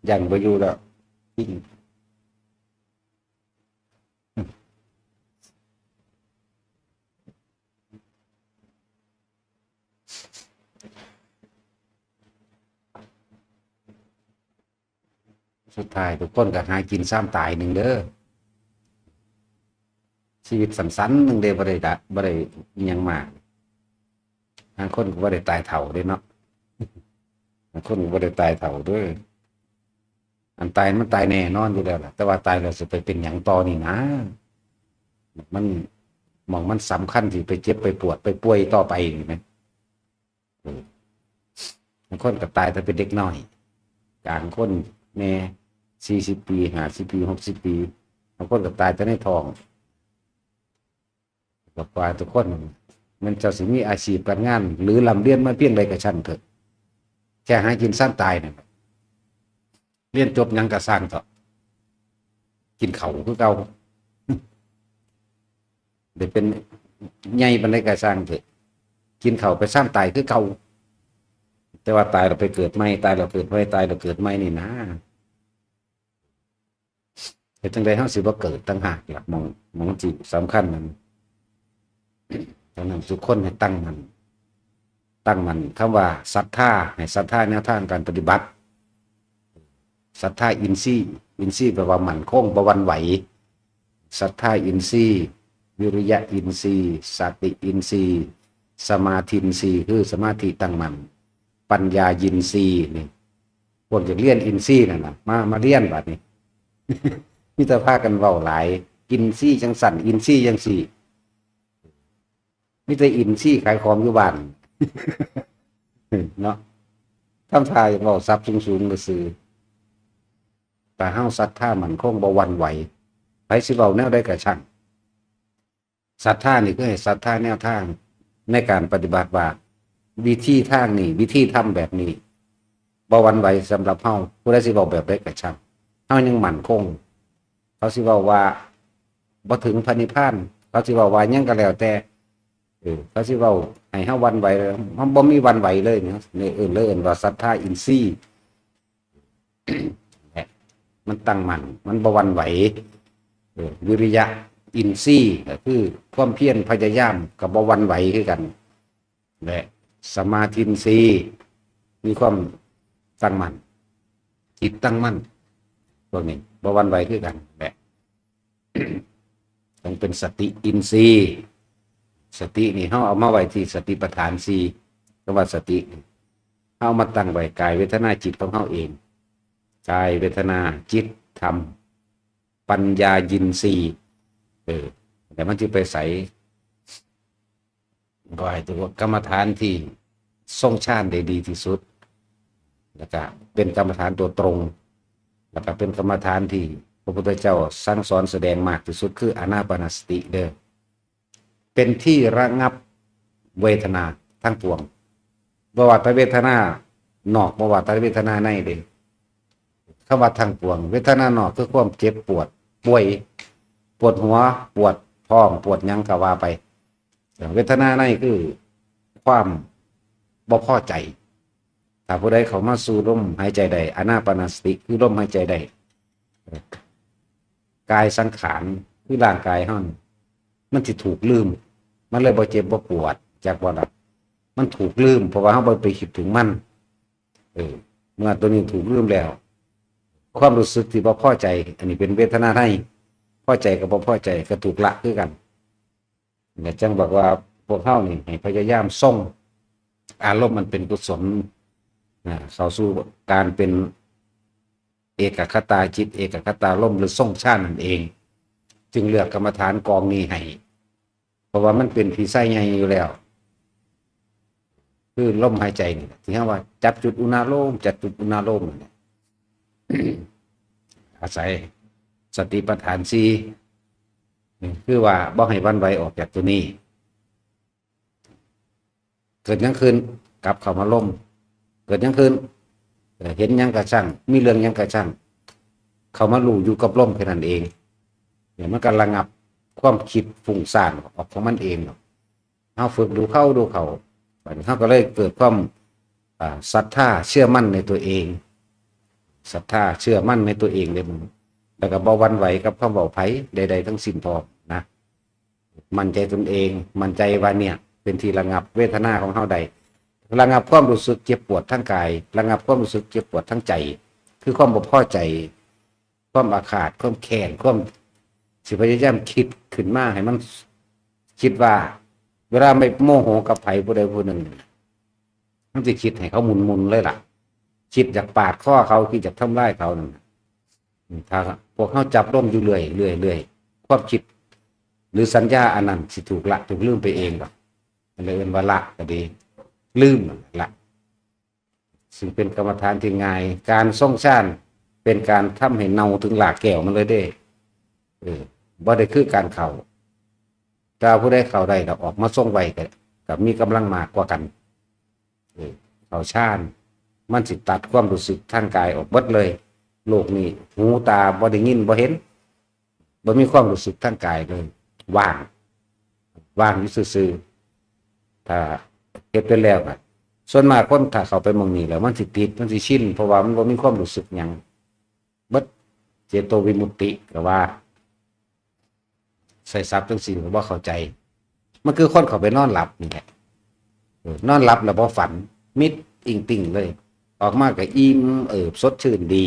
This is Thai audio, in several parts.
ยันไปอยู่แล้วทิ้งสุดท้ายทุกคนก็หากินซ้ำตายหนึ่งเด้อชีวิตสั้นๆหนึ่งเด้อบ่ได้บ่ได้อิหยังมากบางคนก็บ่ได้ตายเฒ่าเด้เนาะบางคนก็บ่ได้ตายเฒ่าเด้วยอันตายมันตายแน่นอนอยู่แล้วล่ะแต่ว่าตายแล้วสิไปเป็นหยังต่อนี่นะมันมองมันสำคัญที่ไปเจ็บไปปวดไปป่วยต่อไปนี่แม่นบางคนก็ตายแต่เป็นเด็กน้อยกลางคนแม่40 ปี50 ปี60 ปีบางคนก็ตายแต่ในท้องก็ว่าทุกคนมันจะสิมีอาชีพการงานหรือลำเลียนมาเพียงใดก็ช่างเถอะแค่หากินซ้ำตายเนี่ยเรียนจบหยังก็สร้างเถอะกินเขาคือเก่าเดี๋ยวเป็นใหญ่ปานใดก็สร้างเถอะกินเขาไปซ้ำตายคือเก่าแต่ว่าตายเราไปเกิดใหม่ตายเราเกิดใหม่ตายเราเกิดใหม่นี่นะแต่จังใดเฮาสิบ่เกิดต่างหากล่ะมองจิตสำคัญมันดังนั้นทุกคนให้ตั้งมันคำว่าศรัทธาให้ศรัทธาแนวทางการปฏิบัติศรัทธาอินทรีย์แปลว่ามั่นคงบ่หวั่นไหวศรัทธาอินทรีย์วิริยะอินทรีย์สติอินทรีย์สมาธิอินทรีย์คือสมาธิตั้งมั่นปัญญายินทรีย์นี่พวกจะเรียนอินทรีย์นั่นน่ะมาเรียนบัดนี้ มีแต่พากันเว้าหลายอินทรีย์จังสั่นอินทรีย์จังสี่มีแต่อินทรีย์ขายของอยู่บ้าน เนาะทำทายเว้าทรัพย์สูงๆก็ซื้อแต่เฮาศรัทธามันคงบ่หวั่นไหวไผสิเว้าแนวใดก็ช่างศรัทธานี่คือให้ศรัทธาแนวทางในการปฏิบัติว่าวิธีทางนี้วิธีทำแบบนี้บ่หวั่นไหวสำหรับเฮาผู้ใดสิเว้าแบบใดก็ช่างเฮายังมั่นคงเขาสิเว้าว่าบ่ถึงพระนิพพานเขาสิเว้าว่าหยังก็แล้วแต่เขาสิเว้าให้เฮาหวั่นไหวมันบ่มีหวั่นไหวเลยเนาะนี่เลยว่าศรัทธาอินทรีย์ มันตั้งมั่นมันบ่หวั่นไหววิริยะอินทรีย์ก็คือความเพียรพยายามกับบ่หวั่นไหวคือกันและสมาธิอินทรีย์มีความตั้งมั่นจิตตั้งมั่นพวกนี้บ่หวั่นไหวคือกันและ ต้องเป็นสติอินทรีย์สตินี่เฮาเอามาไว้ที่สติปัฏฐาน4คำว่าสติเฮามาตั้งไว้กายเวทนาจิตของเฮาเองกายเวทนาจิตธรรมปัญญายินทรีย์แต่มันจะไปใส่ก็ให้ตัวกรรมฐานที่ทรงฌานได้ดีที่สุดแล้วก็เป็นกรรมฐานตัวตรงแล้วก็เป็นกรรมฐานที่พระพุทธเจ้าสั่งสอนแสดงมากที่สุดคืออานาปานสติเด้อเป็นที่ระงับเวทนาทั้งปวงบ่ว่าแต่เวทนานอกบ่ว่าแต่เวทนาในเด้คำว่าทั้งปวงเวทนานอกคือความเจ็บปวดป่วยปวดหัวปวดท้องปวดหยังก็ว่าไปเวทนาในคือความบ่พอใจถ้าผู้ใดเข้ามาสู่ลมหายใจได้อานาปานสติคือลมหายใจได้กายสังขารคือร่างกายเฮามันสิถูกลืมมันเลยบ่เจ็บบ่ปวดจากบ่ล่ะมันถูกลืมเพราะว่าเฮาบ่ไปคิดถึงมันเมื่อตัวนี้ถูกลืมแล้วความรู้สึกที่บ่พอใจอันนี้เป็นเวทนาในพอใจกับบ่พอใจก็ถูกละคือกันเนี่ยจังบอกว่าพวกเฮานี่ให้พยายามทรงอารมณ์มันเป็นกุศลเข้าสู่การเป็นเอกคตาจิตเอกคตารมณ์หรือทรงฌานนั่นเองจึงเลือกกรรมฐานกองนี้ให้เพราะว่ามันเป็นที่ไส้ใหญ่อยู่แล้วคือลมหายใจนี่ที่เรียกว่าจับจุดอุณาโลมจับจุดอุณาโลมนี่อาศัยสติปัฏฐาน4คือว่าบ่ให้หวั่นไหวออกจากตัวนี้เกิดหยังขึ้นกลับเข้ามาลมเกิดหยังขึ้นเห็นหยังกระช่างมีเรื่องหยังกระช่างเข้ามารู้อยู่กับลมแค่นั้นเองเนี่ยมันก็ระงับความคิดฟุ้งซ่านออกของมันเองเฮาฝึกดูเข้าบัดนี้เฮาก็เลยเกิดความศรัทธาเชื่อมั่นในตัวเอง ศรัทธาเชื่อมั่นในตัวเองเลยมึงแล้วก็บ่หวั่นไหวกับคำบอกไผใดๆทั้งสิ้นพอนะมั่นใจตนเองมั่นใจว่าเนี่ยเป็นที่ระงับเวทนาของเฮาใดระงับความรู้สึกเจ็บปวดทั้งกายระงับความรู้สึกเจ็บปวดทั้งใจ คือความบ่พอใจความอาฆาตความแค้นความสิพยายามคิดขึ้นมาให้มันคิดว่าเวลาไม่โมโหกับไผผู้ใดผู้หนึ่งมันจะคิดให้เขามุนเลยล่ะคิดจากปาดข้อเขาคิดจากทำร้ายเขานั่นถ้าพวกเขาจับร่มอยู่เรื่อยความคิดหรือสัญญาอันนั้นสิถูกละถูกลืมไปเองหรอกมันเลยเป็นว่าละก็ดีลืมละซึ่งเป็นกรรมฐานที่ง่ายการทรงฌานเป็นการทำให้เนาถึงหลากแก้วมันเลยเด้บ่ได้คือการเข่าถ้าผู้ใดเข่าได้เราออกมาทรงไวกับมีกำลังมากกว่ากันเข่าฌานมันสิตัดความรู้สึกทางกายออกหมดเลยโลกนี้หูตาบ่ได้ยินบ่เห็นบ่มีความรู้สึกทางกายเลยว่างอยู่ซื่อๆถ้าเฮ็ดไปแล้วก็ส่วนมากคนถ้าเข้าไปมองนี้แล้วมันสิติดมันสิชินเพราะว่ามันบ่มีความรู้สึกหยังเบิดเจโตวิมุตติก็ว่าใส่ซับจังซี่ก็บ่เข้าใจมันคือคนเข้าไปนอนหลับนี่แหละนอนหลับแล้วบ่ฝันมิดอิงติ่งเลยออกมาก็อิ่มสดชื่นดี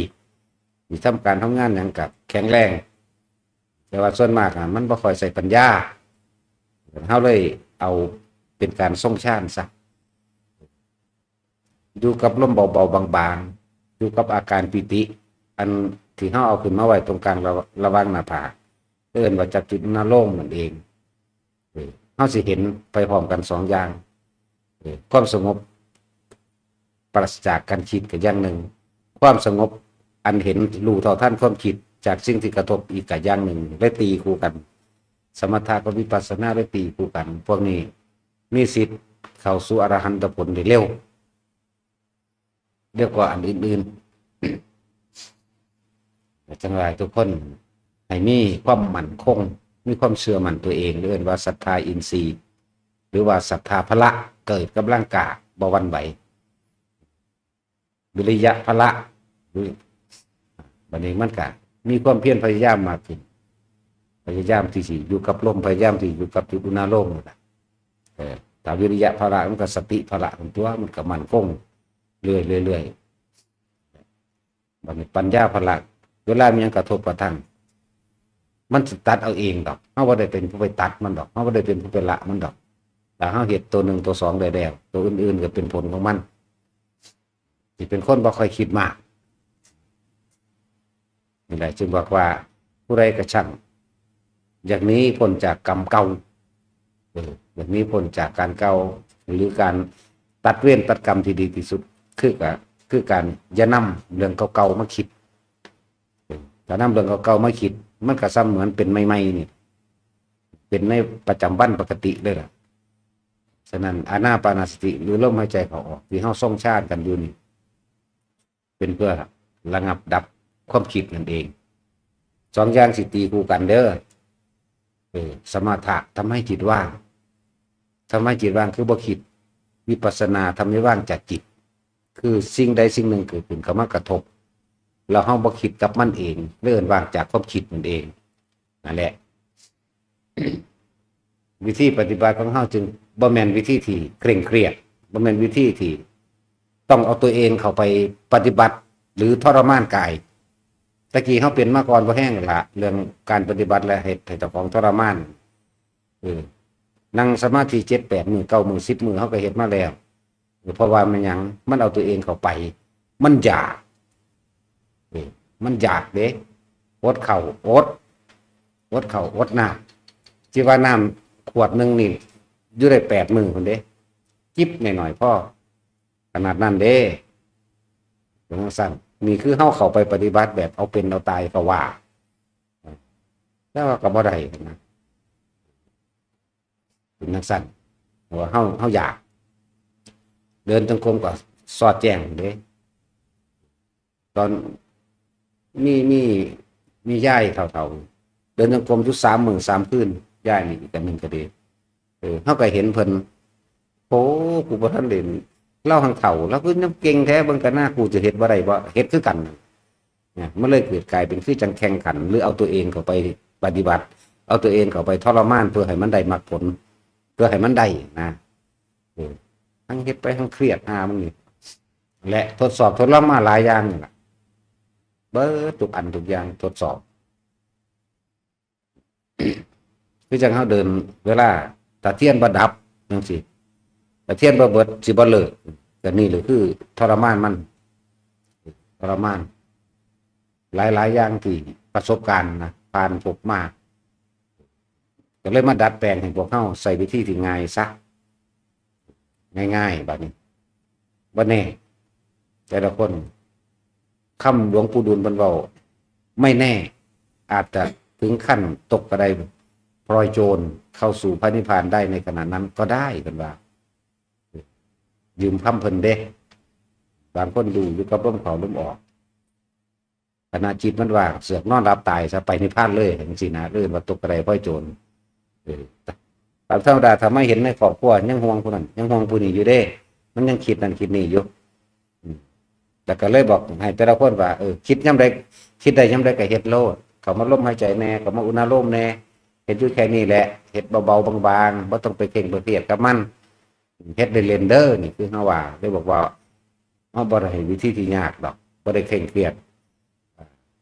มีทำการทำงานอย่างกับแข็งแรงแต่ว่าส่วนมากมันบ่ค่อยใส่ปัญญาเฮาเลยเอาเป็นการทรงฌานซะอยู่กับลมเบาๆบางๆอยู่กับอาการปิติอันที่เฮาเอาขึ้นมาไว้ตรงกลางระหว่างหน้าผากเอิ้นว่าจักจุดนาโล่งนั่นเองเฮาสิเห็นไปพร้อมกันสองอย่างความสงบปราศจากการคิดกับอย่างหนึ่งความสงบอันเห็นรู้เท่าทันความคิดจากสิ่งที่กระทบอีกกับอย่างหนึ่งได้ตีคู่กันสมถะกับวิปัสสนาได้ตีคู่กันพวกนี้มีสิทธิ์เข้าสู่อรหันตผลได้เร็วเรียกว่าอันอื่นๆจังไรทุกคนให้มีความมั่นคงมีความเชื่อมั่นตัวเองเรียกว่าศรัทธาอินทรีย์หรือว่าศรัทธาพละเกิดกับร่างกายบ่หวั่นไหววิริยะพละบัดนี้มันก็มีความเพียรพยายามมากขึ้นพยายามที่สิอยู่กับลมพยายามที่อยู่กับจุดอุณาโลมนั่นแหละถ้าวิริยะพละมันก็สติพละของตัวมันก็มั่นคงเรื่อยบัดนี้ปัญญาพละเวลามีหยังกระทบกระทั่งมันสิตัดเอาเองดอกเฮาบ่ได้เป็นผู้ไปตัดมันดอกเฮาบ่ได้เป็นผู้ไปละมันดอกแต่เฮาเฮ็ดตัวหนึ่งตัวสองได้แล้วตัวอื่นๆก็เป็นผลของมันสิเป็นคนบ่ค่อยคิดมากนี่แหละจึงบอกว่าผู้ใดก็ช่างอย่างนี้พ้นจากกรรมเก่าอย่างนี้พ้นจากการเก่าหรือการตัดเวรตัดกรรมที่ดีที่สุดคือการอย่านำเรื่องเก่าๆมาคิดถ้านำเรื่องเก่าๆมาคิดมันก็ซ้ำเหมือนเป็นใหม่ๆนี่เป็นในประจำวันปกติเลยล่ะฉะนั้นอานาปานสติหรือลมหายใจเข้าออกที่เฮาทรงฌานกันอยู่นี่เป็นเพื่อระงับดับความคิดนั่นเองสองอย่างสิตีคู่กันเด้อสมถะทำให้จิตว่างทำให้จิตว่างคือบ่คิดวิปัสสนาทำให้ว่างจากจิตคือสิ่งใดสิ่งหนึ่งเกิดขึ้นเข้ามากระทบเราเฮาบ่คิดกับมันเองเลื่อนว่างจากความคิดนั่นเองนั่นแหละ วิธีปฏิบัติของเฮาจึงบ่แม่นวิธีที่เคร่งเครียดบ่แม่นวิธีที่ต้องเอาตัวเองเข้าไปปฏิบัติหรือทรมานกายตะกี้เขาเป็นมาก่อนบ่แห้งละเรื่องการปฏิบัติและเหตุให้เจ้าของทรมานนั่งสมาธิ7-8 มื้อ9 มื้อ10 มื้อเขาก็เฮ็ดมาแล้วเพราะว่ามันหยังมันเอาตัวเองเข้าไปมันอยากเด้อดเข่าอดน้ำที่ว่าน้ำขวดหนึ่งนี่อยู่ได้8 มื้อคนเด้จิบหน่อยๆพ่อขนาดนั้นเด้หลวงสั่นนี่คือเข้าไปปฏิบัติแบบเอาเป็นเอาตายก็ว่าแล้วก็บ่ได้นะเป็นนักสั่นว่าเข้าอยากเดินจงกรมก็สอดแจ้งเด้ตอนมีย่ายเท่าเดินจงกรมอยู่3 มื้อ 3 คืนย่ายนี่อีกอันหนึ่งก็ดีเขาก็เห็นเพิ่นโอ้กูบ่ทันเล่นเล่าทางเถ่าแล้วก็น้ำเก่งแท้เบิ่งกันหน้ากูจะเฮ็ดบ่ได้บ่เฮ็ดคือกัน เนี่ยมันเลยเกิดกลายเป็นคือจังแข่งขันหรือเอาตัวเองเข้าไปปฏิบัติเอาตัวเองเข้าไปทรมานเพื่อให้มันได้มรรคผลเพื่อให้มันได้นะทั้งเฮ็ดไปทั้งเครียดมันนี่และทดสอบทดลองมาหลายอย่างนี่แหละเบิดทุกอันทุกอย่างทดสอบคือจังเขาเดินเวลาตะเทียนประดับจังซี่ตะเทียนบ่เบิดสิบ่เลิกก็นี่เลยคือทรมานมันทรมานหลายอย่างที่ประสบการณ์นะผ่านพบมาก็เลยมาดัดแปลงให้พวกเขาใส่วิธีที่ง่ายซะง่ายๆแบบนี้บ่แน่แต่ละคนคำหลวงปู่ดูลย์เพิ่นเว้าไม่แน่อาจจะถึงขั้นตกกระไดพลอยโจรเข้าสู่พระนิพพานได้ในขณะนั้นก็ได้กันว่ายืมคำเพิ่นเด้บางคนดูอยู่กับลมเข้าลมออกขณะจิตมันว่างเสือกนอนรับตายซะไปนิพพานเลยจังซี่นะเรื่องว่าตกกระไดพลอยโจรตามธรรมดาถ้าไม่เห็นในครอบครัวยังห่วงผู้นั้นยังห่วงผู้นี้อยู่เด้มันยังคิดนั่นคิดนี่อยู่แต่ก็เลยบอกให้แต่ละคนว่าคิดย่ำใดคิดได้ย่ำใดก็เฮ็ดโลดเขามาลมหายใจแน่เขามาอุณาโลมแน่เฮ็ดอยู่แค่นี้แหละเฮ็ดเบาๆบางๆบ่ต้องไปเข่งไปเครียดกับมันเฮ็ดได้เรนเดอร์นี่คือเฮาว่าได้บอกว่าเฮาบ่ได้ให้วิธีที่ยากดอกบ่ได้เคร่งเครียด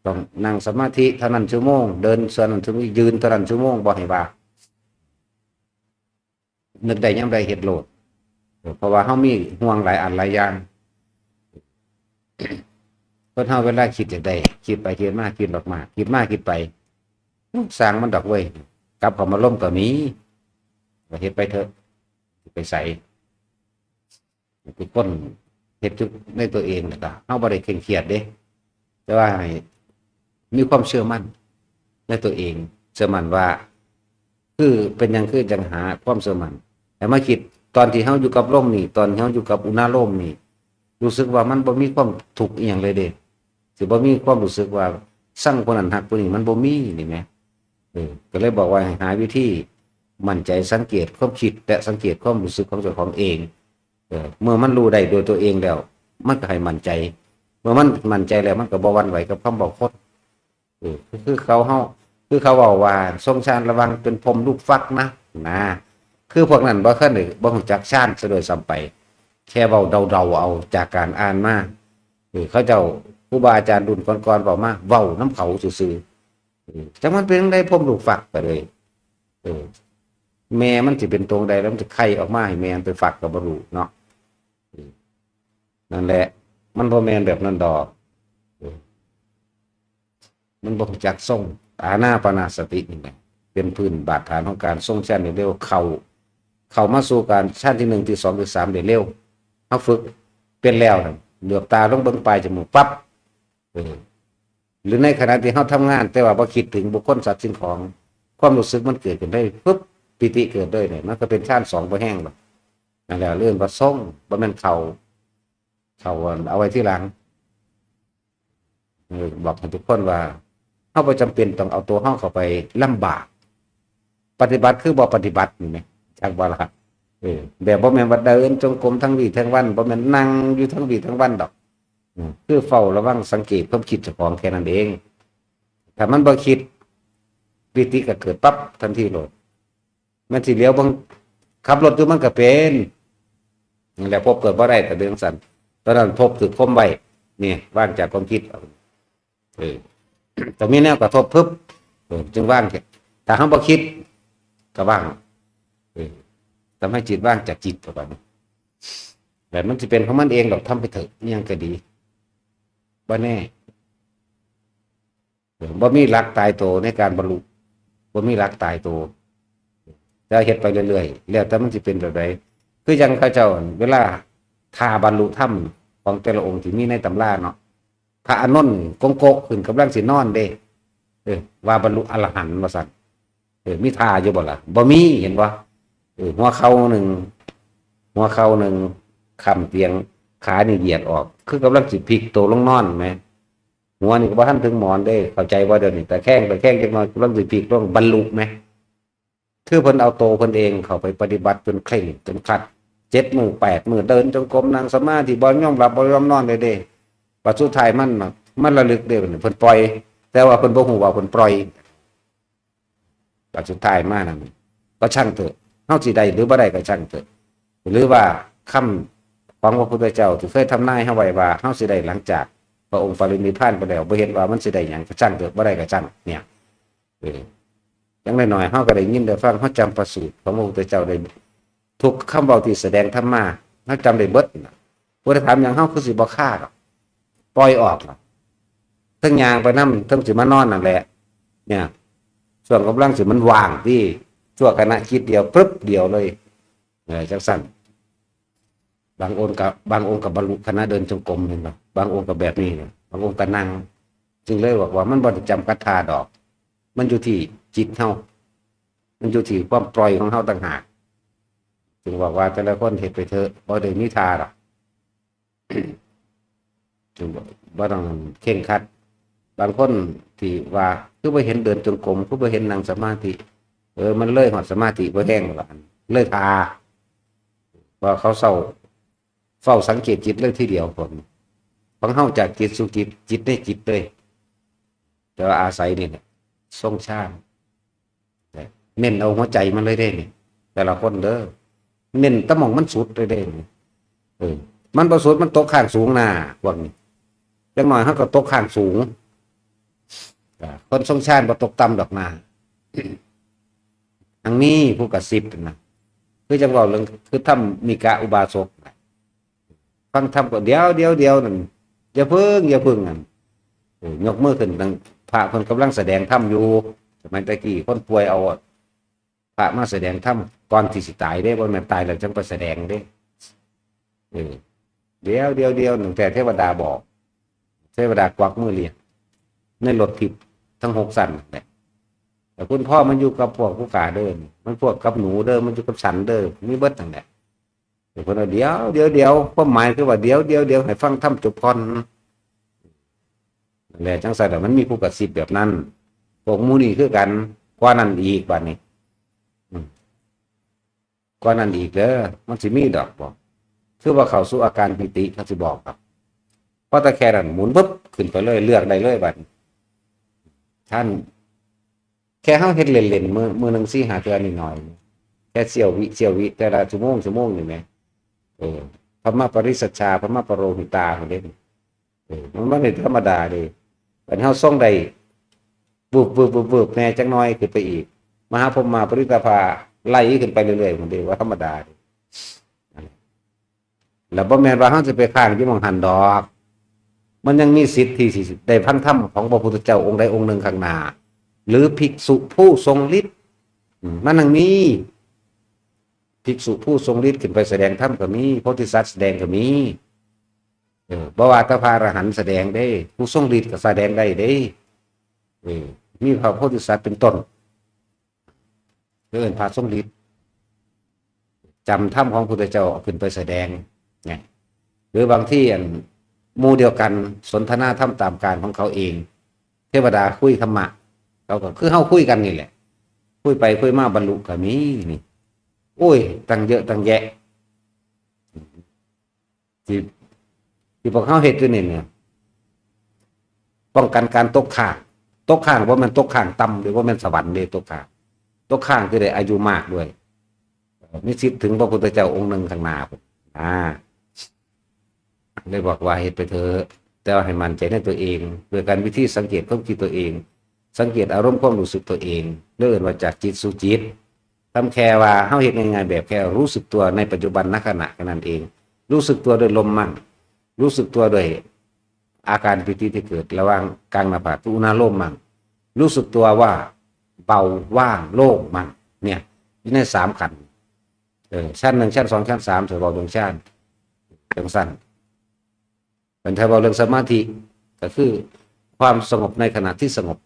ต้องนั่งสมาธิเท่านั้นชั่วโมงเดินส่วนนั้นชั่วโมงยืนเท่านั้นชั่วโมงบ่ให้ว่านึกได้ย่ำใดเฮ็ดโลดเพราะว่าเฮามีห่วงหลายอันหลายอย่างคนเฮาเวลาคิดอย่างใดคิดไปคิดมาคิดออกมาคิดมาคิดไปสร้างมันดอกเว้ยกลับเข้ามาล่มก็มีก็เฮ็ดไปเถอะไปใส่ทุกคนเฮ็ดทุกในตัวเองแล้วก็เฮาบ่ได้เคร่งเครียดเด้แต่ว่าให้มีความเชื่อมั่นในตัวเองเชื่อมั่นว่าคือเป็นหยังคือจังหาความเชื่อมั่นแต่มาคิดตอนที่เฮาอยู่กับลมนี่ตอนเฮาอยู่กับอุณาโลมนี่รู้สึกว่ามันบ่มีความทุกข์อีหยังเลยเด้สิบ่มีความรู้สึกว่าสั่งคนนั้นฮักคนนี้มันบ่มีนี่แหมก็เลยบอกว่าให้หาวิธีมั่นใจสังเกตความคิดและสังเกตความรู้สึกของเจ้าของเองเมื่อมันรู้ได้โดยตัวเองแล้วมันก็ให้มั่นใจเมื่อมันมั่นใจแล้วมันก็บ่หวั่นไหวกับคำบอกคดคือเขาบอกว่าทรงชาญระวังเป็นพรมลูกฟักนะคือพวกนั้นบ่เคยได้บ่รู้จักชาญซะโดยซ้ำไปแค่เว้าเดาๆเอาจากการอ่านมาเขาเจ้าครูบาอาจารย์รุ่นก่อนๆบอกมาเว้าน้ำเขาซื่อๆจังมันเป็นจังได๋พรมลูกฟักไปเลยแม่มันสิเป็นตรงใดแล้วมันจะไข่ออกมาให้แม่มันไปฟักก็บ่รู้เนาะนั่นแหละมันบ่แม่นแบบนั้นดอกมันบ่รู้จักทรงอานาปานสตินี่แหละเป็นพื้นบาดฐานของการทรงชั้นเร็วเข้ามาสู่การชั้นที่1ที่2ที่3ได้เร็วเฮาฝึกเป็นแล้วน่ะเหลือบตาลงเบิ่งปลายจมูกปั๊บหรือในขณะที่เฮาทำงานแต่ว่าบ่คิดถึงบุคคลสัตว์สิ่งของความรู้สึกมันเกิดขึ้นได้ปึ๊บปิติเกิดด้วยเนี่ยมันก็เป็นชั้น2บ่แห้งหรอกนั่นแหละเรื่องว่าทรงบ่แม่นเข้าเอาไว้ที่หลังบอกให้ทุกคนว่าเฮาบ่จำเป็นต้องเอาตัวเฮาเข้าไปลำบากปฏิบัติคือบ่ปฏิบัตินี่แหมจักบ่ล่ะแบบบ่แม่นว่าเดินจงกรมทั้งวี่ทั้งวันบ่แม่นนั่งอยู่ทั้งวี่ทั้งวันดอกคือเฝ้าระวังสังเกตความคิดเจ้าของแค่นั้นเองถ้ามันบ่คิดปิติก็เกิดปั๊บทันทีโลดมันสิเลี้ยวบังขับรถอยู่มันก็เป็นนั่นแหละพบเกิดบ่ได้แต่เรื่องสั่นตอนนั้นพบถึกคมไว้นี่ว่างจากความคิดแต่มีแนวกระทบปึ๊บจึงว่างถ้าเฮาบ่คิดก็ว่างทำให้จิตว่างจากจิตประมาณนี้แต่มันจะเป็นของมันเองหรอกทำไปเถอะนี่ยังก็ดีบ่แน่บ่มีหลักตายตัวในการบรรลุบ่มีหลักตายตัวจะเฮ็ดไปเรื่อยๆแล้วแต่มันจะเป็นแบบใดคือยังเขาเจ้าเวลาทาบรรลุธรรมของแต่ละองค์ที่มีในตำราเนาะพระอานนท์กงโกะขึ้นกำลังสินอนเด้ว่าบรรลุอรหันต์ว่าซั่นมีทาอยู่บ่ล่ะบ่มีเห็นบ่หัวเข่าหนึ่งคำเตียงขานี่เหยียดออกคือกำลังสิพลิกตัวลงนอนไหมหัวนี่ก็บ่ทันถึงหมอนได้เข้าใจว่าเดี๋ยวนี้แต่แข้งจักหน่อยกำลังสิพลิกลงบรรลุไหมคือเพิ่นเอาโตเพิ่นเองเข้าไปปฏิบัติจนเคร่งจนขัด7 มื้อ 8 มื้อเดินจงกรมนั่งสมาธิบ่ยอมหลับบ่ยอมนอนเลยเด้ปัจจุบันมัน มันระลึกได้เพิ่นปล่อยแต่ว่าเพิ่นบ่ฮู้ว่าเพิ่นปล่อยก็สุดท้ายมานั่นก็ช่างเถอะเฮาสิได้หรือบ่ได้ก็ช่างเถอะหรือว่าคำของพระพุทธเจ้าที่เคยทำนายเฮาไว้ว่าเฮาสิได้หลังจากพระองค์ปรินิพพานไปแล้วบ่เห็นว่ามันสิได้หยังก็ช่างเถอะบ่ได้ก็ช่างเนี่ยอย่างน้อยๆเฮาก็ได้ยินได้ฟังเฮาจำประสูตรของพระพุทธเจ้าได้ทุกคำเว้าที่แสดงธรรมะเฮาจำได้เบิดบ่ได้ถามหยังเฮาคือสิบ่ฆ่าหรอกปล่อยออกหรอกทั้งยางไปนำทั้งสิมานอนนั่นแหละเนี่ยส่วนกำลังสิมันว่างที่ชั่วขณะคิดเดียวปึ๊บเดียวเลยจังสั่นบางองค์กับบรรลุคณะเดินจงกรมเห็นป่ะบางองค์กับแบบนี้บางองค์ก็นั่งจึงเลยบอกว่ามันบ่ได้จำกัดท่าดอกมันอยู่ที่จิตเฮามันอยู่ที่ความปล่อยของเฮาต่างหากจึงบอกว่าแต่ละคนเฮ็ดไปเถอะบ่ได้มีท่าหรอกจึงบ่ต้องเคร่งครัดบางคนที่ว่าคือบ่เห็นเดินจงกรมคือบ่เห็นนั่งสมาธิมันเลยหอดสมาธิบ่แห้งหรอกเลยพาว่าเขาเฝ้าสังเกตจิตเลยทีเดียวคนบางเฮาจากจิตสู่จิตจิตได้จิตเลยแต่ว่าอาศัยนี่เนี่ยทรงชาติเน้นเอาหัวใจมันเลยได้นี่แต่ละคนเด้อเน้นตะหม่องมันสุดเลยได้นี่มันบ่สุดมันตกข้างสูงหน้าพวกนี้จังหน่อยเฮาก็ตกข้างสูงคนทรงชาติบ่ตกต่ำดอกนาอันนี้ผู้กระซิบนะคือจังว่าเรื่องคือทำมีกะอุบาสกฟังทำก็เดียวนั่นอย่าเพิ่งนั่นยกมือขึ้นตั้งพระคนกำลังแสดงธรรมอยู่สมัยตะกี้คนป่วยเอาพระมาแสดงธรรมก่อนที่สิตายได้บ่แม่นตายแล้วจังไปแสดงเด้เดียวหนึ่งแต่เทวดาบอกเทวดากวักมือเรียกในรถทิพย์ทั้ง6 สั้นเนี่ยแต่คุณพ่อมันอยู่กับพวกผู้กาเดินมันพวกกับหนูเดินมันอยู่กับสันเดินมีเบิดทั้งนั้นแต่คนเดียวความหมายคือว่าเดี๋ยวให้ฟังธรรมจบก่อนนั่นแหละจังสันแต่มันมีผู้กระซิบแบบนั้นพวกมูนี่คือกันกว่านั้นอีกบัดนี้กว่านั้นอีกเด้อมันสิมีดอกบอกคือว่าเข้าสู่อาการปิติเขาสิบอกครับเพราะตะแคร่หมุนปุ๊บขึ้นไปเลยเลือกได้เลยบัดท่านแค่เฮาเฮ็ดเล่นๆมือนึง4 5เทื่อนิดหน่อยแค่เสี้ยววิแต่ละชั่วโมงนี่แหมพระมปริสัชชาพระมปโรหิตาของเด้มันบ่ได้ธรรมดาเด้บัดเฮาส่งได้บึบแน่จังน้อยขึ้นไปอีกมหาพรหมปริตภาไล่ขึ้นไปเรื่อยๆของเด้ว่าธรรมดาแล้วบ่แม่นว่าเฮาจะไปค้างอยู่หม้องหันดอกมันยังมีสิทธิ์ที่สิได้พันธรรมของพระพุทธเจ้าองค์ใดองค์หนึ่งข้างหน้าหรือภิกษุผู้ทรงฤทธิ์มันยังมีภิกษุผู้ทรงฤทธิ์ขึ้นไปแสดงธรรมก็มีโพธิสัตว์แสดงก็มีบ่ว่าแต่พระอรหันต์แสดงได้ผู้ทรงฤทธิ์ก็แสดงได้เด้มีพระโพธิสัตว์เป็นต้นเอิ้นพระทรงฤทธิ์จำธรรมของพระพุทธเจ้าขึ้นไปแสดงไงหรือบางที่หมู่เดียวกันสนทนาธรรมตามการของเขาเองเทวดาคุยธรรมะเขาก็คือเฮาคุยกันนี่แหละคุยไปคุยมาบรรลุก็มีนี่โอ้ยตั้งเยอะตั้งแยะที่พวกเฮาเฮ็ดอยู่นี่เนี่ยป้องกันการตกข้างว่ามันตกข้างต่ำหรือว่ามันสวรรค์เด้ตกข้างคือได้อายุมากด้วยมีสิทธิ์ถึงพระพุทธเจ้าองค์หนึ่งข้างหน้าพุ่นเลยบอกว่าเฮ็ดไปเถอะแต่ว่าให้มั่นใจในตัวเองโดยการวิธีสังเกตความคิดตัวเองสังเกตอารมณ์ความรู้สึกตัวเองเลื่อนว่าจากจิตสู่จิตทำแค่ว่าเฮาเฮ็ดง่ายๆแบบแค่รู้สึกตัวในปัจจุบันณขณะนั้นเองรู้สึกตัวโดยลมมั่งรู้สึกตัวโดยอาการปิติที่เกิดระหว่างกลางหน้าผากอุณาโลมมั่งรู้สึกตัวว่าเบาว่างโล่งมั่งเนี่ยอยู่ใน3ขันธ์ชั้น1ชั้น2ชั้น3ถือว่าดวงชั้นจังซั่นเป็นถ้าว่าเรื่องสมาธิก็คือความสงบในขณะที่สงบ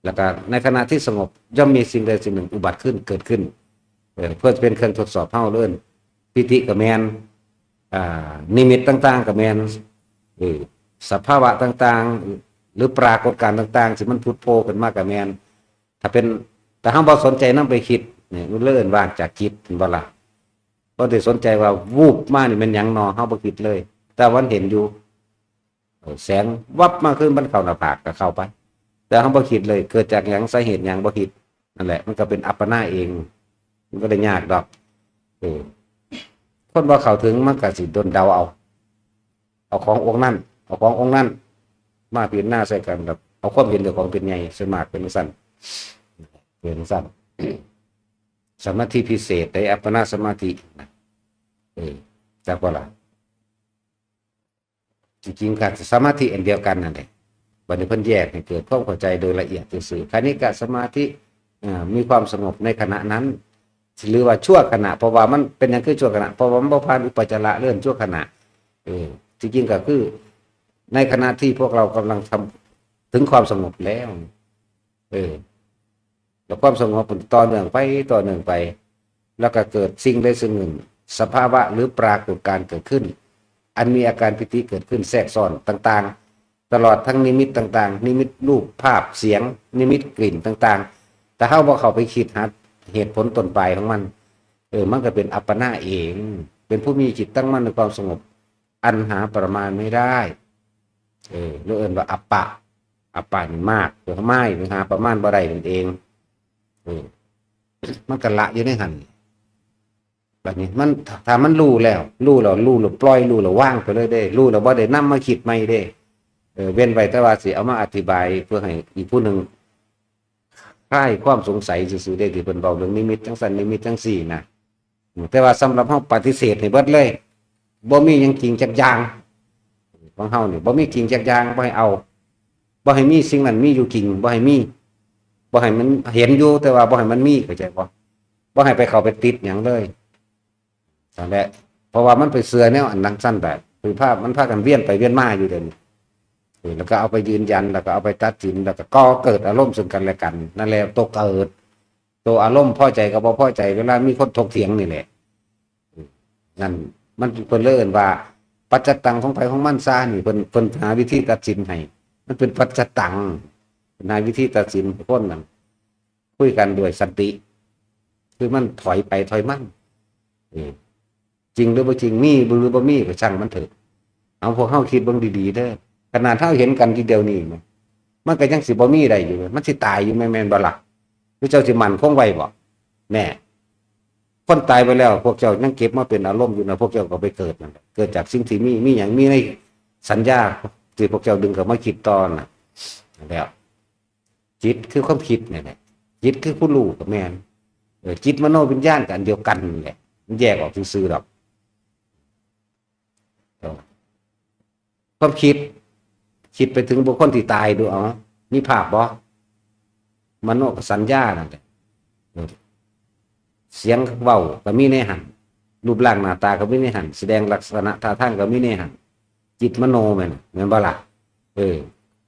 แล้วก็ในขณะที่สงบย่อมมีสิ่งใดสิ่งหนึ่งอุบัติขึ้นเกิดขึ้นเพื่อเป็นเครื่องทดสอบเฮาเลื่อนปิติกับแมนนิมิตต่างๆกับแมนสภาวะต่างๆหรือปรากฏการณ์ต่างๆที่มันพุทโธขึ้นมากับแมนแต่เฮาบ่สนใจนำไปคิดเนี่ยมันเลื่อนว่างจากจิตบ่ล่ะบ่ได้สนใจว่าวูบมานี่มันหยังนอเฮาบ่คิดเลยแต่วันเห็นอยู่ แสงวับมาขึ้นบนเข้าหน้าผากก็เข้าไปแต่เขาบ่คิดเลยเกิดจากหยังสาเหตุหยังบ่คิดนั่นแหละมันก็เป็นอัปปนาเองมันก็ได้ยากดอกคนบ่เข้าถึงมันก็สิโดนเดาเอาขององค์นั้นเอาขององค์นั้นมาเปลี่ยนหน้าใส่กันแบบเอาความเห็นเรื่องของเป็นใหญ่สวนมากเป็นสั้นเป็นสั้นสมาธิพิเศษในอัปปนาสมาธิจักว่าล่ะจริงๆการสมาธิอันเดียวกันนั่นแหละบัดนี้เพิ่นแยกให้เกิดความเข้าใจโดยละเอียดซื่อๆคณิกะสมาธิมีความสงบในขณะนั้นหรือว่าชั่วขณะเพราะว่ามันเป็นอย่างคือชั่วขณะเพราะว่ามันบ่ผ่านอุปจาระเลื่อนชั่วขณะจริงๆก็คือในขณะที่พวกเรากำลังทำถึงความสงบแล้วแล้วความสงบต่อเนื่องไปแล้วก็เกิดสิ่งใดสิ่งหนึ่งสภาวะหรือปรากฏการณ์เกิดขึ้นอันมีอาการปิติเกิดขึ้นแทรกซ้อนต่างๆตลอดทั้งนิมิตต่างๆนิมิตรูปภาพเสียงนิมิตกลิ่นต่างๆแต่เฮาบ่เข้าไปคิดหาเหตุผลต้นปลายของมันมันก็เป็นอัปปนาเองเป็นผู้มีจิตตั้งมั่นในความสงบอันหาประมาณไม่ได้เรียกว่าอัปปะนี่มากหรือไม่หรือหาประมาณบ่ได้นั่นเองมันก็ละอยู่ในหันแบบนี้มันถ้ามันรู้แล้วปล่อยรู้แล้วว่างไปเลยได้รู้แล้วบ่ได้นำมาคิดใหม่ได้เว้นไว้แต่ว่าสิเอามาอธิบายเพื่อให้อีกผู้หนึ่งคลายความสงสัยซื่อๆได้ที่เพิ่นเว้าเรื่องนิมิตจังซั่นนิมิตจังซี่นะแต่ว่าสำหรับเฮาปฏิเสธให้เบิดเลยบ่มีหยังจริงจักอย่างของเฮานี่บ่มีจริงจักอย่างบ่ให้เอาบ่ให้มีสิ่งนั้นมีอยู่จริงบ่ให้มีบ่ให้มันเห็นอยู่แต่ว่าบ่ให้มันมีเข้าใจบ่ให้ไปเข้าไปติดหยังเลยนั่นแหละเพราะว่ามันไปเสือแนวอันนั้นสั้นแบบคือภาพมันพากันเวียนไปเวียนมาอยู่เดี๋ยวนี้แล้วก็เอาไปยืนยันแล้วก็เอาไปตัดสินแล้วก็เกิดอารมณ์ซึ่งกันและกันนั่นแหละตัวเกิดตัวอารมณ์พอใจกับบ่พอใจเวลามีคนถกเถียงนี่แหละนั่นมันเพิ่นเลิ่นว่าปัจจตังของไผของมันซ่านี่เพิ่นหาวิธีตัดสินให้มันเป็นปัจจตังหาวิธีตัดสินคนนั้นคุยกันด้วยสันติคือมันถอยไปถอยมั่งจริงหรือบ่จริงมีหรือบ่มีก็ช่างมันเถอะเอาพวกเฮาคิดเบิ่งดีๆเด้อขนาดเฮาเห็นกันทีเดียวนี่มันก็ยังสิบ่มีได้อยู่มันสิตายอยู่แม่นบ่ล่ะหรือเจ้าสิมั่นคงไว้บ่แน่คนตายไปแล้วพวกเจ้ายังเก็บมาเป็นอารมณ์อยู่นะพวกเจ้าก็ไปเกิดนั่นแหละเกิดจากสิ่งที่มีหยังมีในสัญญาที่พวกเจ้าดึงเข้ามาคิดตอนน่ะแล้วจิตคือความคิดนี่แหละจิตคือผู้รู้กับแม่นจิตมโนวิญญาณกันเดียวกันแหละมันแยกออกซื่อๆดอกความคิดไปถึงบุคคลที่ตายดูเอามีภาพบ่มโนสัญญานั่นแหละเสียงเว้าก็มีในหันรูปร่างหน้าตาก็มีในหันแสดงลักษณะท่าทางก็มีในหันจิตมโนแม่นบ่ล่ะ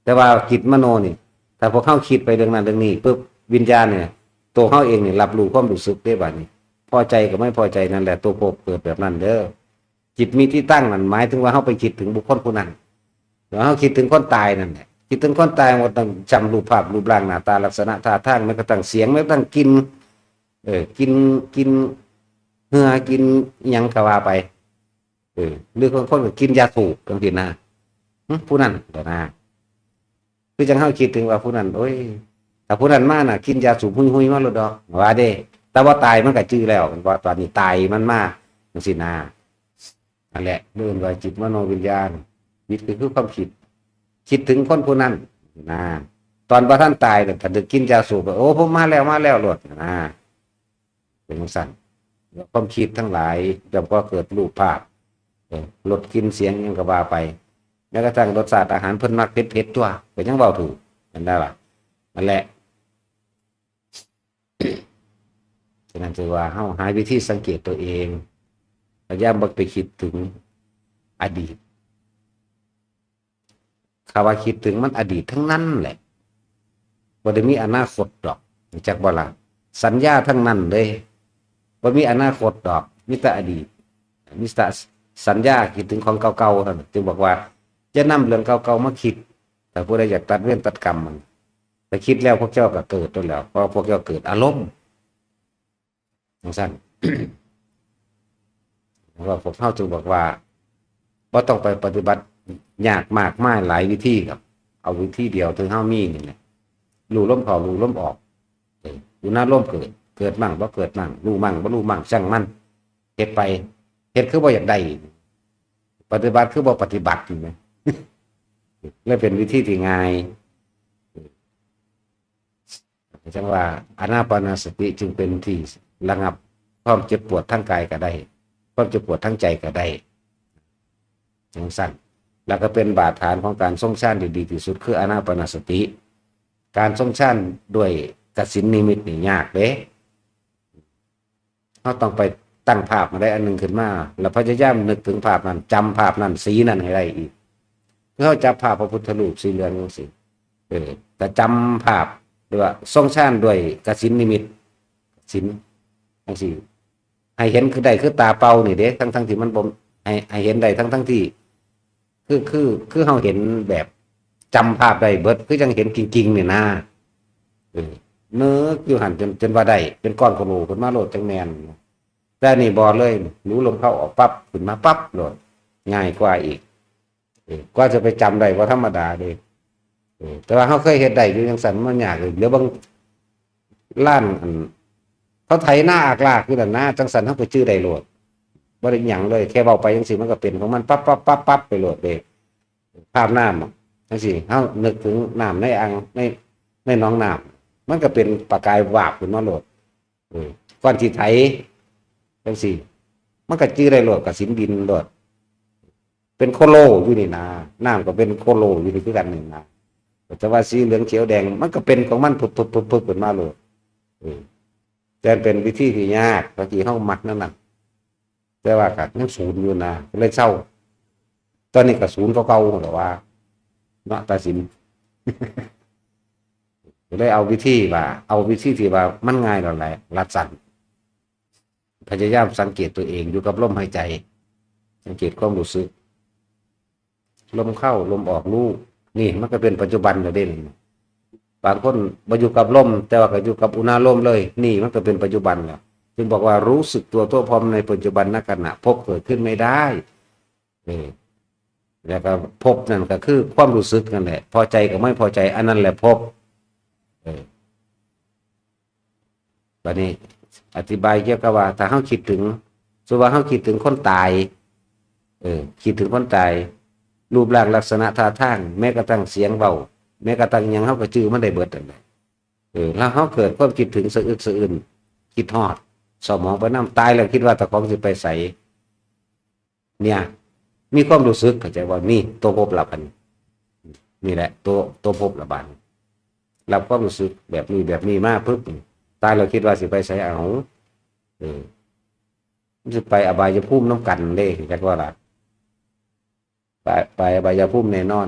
แต่ว่าจิตมโนนี่ถ้าพวกเฮาคิดไปเรื่องนั้นเรื่องนี้ปุ๊บวิญญาณเนี่ยตัวเฮาเองนี่รับรู้ความรู้สึกได้บัดนี้พอใจกับไม่พอใจนั่นแหละตัวโกเกิดแบบนั้นเด้อจิตมีที่ตั้งนั่นหมายถึงว่าเฮาไปคิดถึงบุคคลผู้นั้นแล้วเฮาคิดถึงคนตายนั่นแหละคิดถึงคนตายมันต้องจำรูปภาพรูปร่างหน้าตาลักษณะท่าทางแม้กระทั่งเสียงแม้กระทั่งกินกินเหือกินหยังก็ว่าไปหรือคนก็กินยาสูบจังซี่นะผู้นั้นเดี๋ยวนะคือจังเฮาคิดถึงว่าผู้นั้นโอ้ยถ้าผู้นั้นมาน่ะกินยาสูบหุยๆมาแล้วดอกว่าเด้แต่ว่าตายมันก็จื้อแล้วว่าตอนนี้ตายมันมาจังซี่นะนั่นแหละเรื่องว่าจิตมโนวิญญาณจิตคือความคิดถึงคนผู้นั้นนะตอนบ่ทันตายถ้าดึกกินยาสูบโอ้ผมมาแล้วโลดนะเป็นสั่นความคิดทั้งหลายย่อมก็เกิดรูปภาพลดกินเสียงยังก็ว่าไปแม้กระทั่งรสชาติอาหารเพิ่นมักเผ็ดๆตัวก็ยังเว้าถูกนั่นได้ล่ะนั่นแหละฉะนั้นถือว่าเฮาหาวิธีสังเกตตัวเองพยายามบ่ไปคิดถึงอดีตคำว่าคิดถึงมันอดีตทั้งนั้นแหละบ่ได้มีอนาคตดอกจักบ่ล่ะสัญญาทั้งนั้นเลยบ่มีอนาคตดอกมีแต่อดีตมีแต่สัญญาคิดถึงของเก่าๆเท่านั้นจึงบอกว่าจะนำเรื่องเก่าๆมาคิดแต่ผู้ใดอยากตัดเวรตัดกรรมมันแต่คิดแล้วพวกเจ้าก็เกิดตัวแล้วเพราะพวกเจ้าเกิดอารมณ์จังซั่น ว่าพวกเฮาจึงบอกว่าบ่ต้องไปปฏิบัติ ยากมากมายหลายวิธีครับเอาวิธีเดียวถึงเฮามีนี่แหละรู้ลมเข้ารู้ลมออกอยู่หน้าลมเกิดมั่งบ่เกิดมั่งรู้มั่งบ่รู้มั่งช่างมันเฮ็ดไปเฮ็ดคือบ่อยากได้ปฏิบัติคือบ่ปฏิบัตินี่แหมเลยเป็นวิธีที่ง่ายจังว่าอานาปานสติจึงเป็นที่ระงับความเจ็บปวดทั้งกายก็ได้ความเจ็บปวดทั้งใจก็ได้จังสั้นแล้วก็เป็นบาดฐานของการทรงฌานที่ดีที่สุดคืออานาปานสติการทรงฌานด้วยกสิณนิมิตนี่ยากเด้เราต้องไปตั้งภาพมาได้อันนึงขึ้นมาแล้วพยายามนึกถึงภาพนั้นจำภาพนั้นสีนั้นให้ได้อีกเขาจับภาพพระพุทธรูปสีเหลืองจังซี่แต่จำภาพด้วยว่าทรงฌานด้วยกสิณนิมิตสินจังซี่ให้เห็นคือใดคือตาเปล่านี่เด้ทั้งที่มันบ่ให้เห็นได้ทั้งที่คือเราเห็นแบบจำภาพได้เบิดคือจังเห็นจริงๆนี่นะเนื้ออยู่หันจนว่าได้เป็นก้อนขนูขึ้นมาโลดจังแม่นแต่นี่บ่เลยรู้ลมเข้าออกปั๊บขึ้นมาปั๊บโลดง่ายกว่าอีกกว่าจะไปจำได้ว่าธรรมดาเด้แต่ว่าเขาเคยเฮ็ดได้อยู่จังซั่นมันยากเลยเดี๋ยวบางล้านเขาไถหน้าอากลากคือนั่นนะจังซั่นเฮาไปชื่อได้โลดบ่ได้หยังเลยแค่เว้าไปจังซี่มันก็เป็นของมันปั๊บไปโลดเด้ภาพน้ำจังซี่เฮานึกถึงน้ำในอ่างในหนองน้ำมันก็เป็นประกายวาบขึ้นมาโลดก่อนสิไถจังซี่มันก็ชื่อได้โลดกับสินดินโลดเป็นโคโลอยู่นี่นะน้ำก็เป็นโคโลอยู่นี่คือกันนี่นะแต่ว่าสีเหลืองเขียวแดงมันก็เป็นของมันปุ๊บขึ้นมาโลดแต่เป็นวิธีที่ยากบางทีเฮามักนั่นน่ะแต่ว่าก็ยังศูนย์อยู่นะเลยเศร้าตอนนี้ก็ศูนย์เก่าๆแต่ว่าเนาะตาสินเลยเอาวิธีที่ว่ามันง่ายแล้วแหละรัดสั่นพยายามสังเกตตัวเองอยู่กับลมหายใจสังเกตความรู้สึกลมเข้าลมออกรู้นี่มันก็เป็นปัจจุบันแล้วเด่นบางคนมาอยู่กับลมแต่ว่าก็อยู่กับอุณาลมเลยนี่มันก็เป็นปัจจุบันแล้วจึงบอกว่ารู้สึกตัวพร้อมในปัจจุบันณขณะพบเกิดขึ้นไม่ได้แล้วก็พบนั่นก็คือความรู้สึกนั่นแหละพอใจกับไม่พอใจอันนั้นแหละพบวันนี้อธิบายเกี่ยวกับว่าถ้าเฮาคิดถึงสมมุติว่าเฮาคิดถึงคนตายคิดถึงคนตายรูปร่างลักษณะท่าทางแม้กระทั่งเสียงเบาแม้กระทั่งยังเฮาก็จื้อมันได้เบิดนั่นแหละแล้วเฮาเกิดความคิดถึงสะอึกสะอื้นคิดฮอดสมองไปน้ำตายแล้วคิดว่าตะของสิไปใส่เนี่ยมีความรู้สึกเข้าใจว่านี่ตัวภพละพันนี่แหละตัวภพละบันรับความรู้สึกแบบนี้มาปึ๊บตายเราคิดว่าสิไปใส่เอามันสิไปอบายภูมิน้ำกันเด้จักว่าล่ะไปอบายภูมิแน่นอน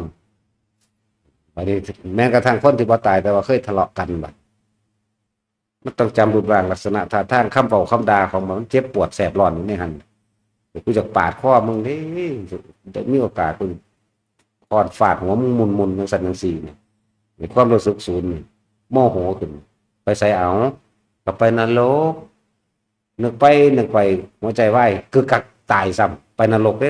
อันนี้แม้กระทั่งคนที่บ่ตายแต่ว่าเคยทะเลาะกันบัดมันต้องจำรูปร่างลักษณะท่าทางคำเป่าคำด่าของมันเจ็บปวดแสบร้อนอยู่ในหันกูจะปาดข้อมึงนี่จะมีโอกาสกูคอนฟาดหัวมึงมุนจังสั่นจังซี่เนี่ยความรู้สึกศูนย์โมโหขึ้นไปใส่เอาก็ไปนรกนึกไปหัวใจวายคือกักตายซ้ำไปนรกเด้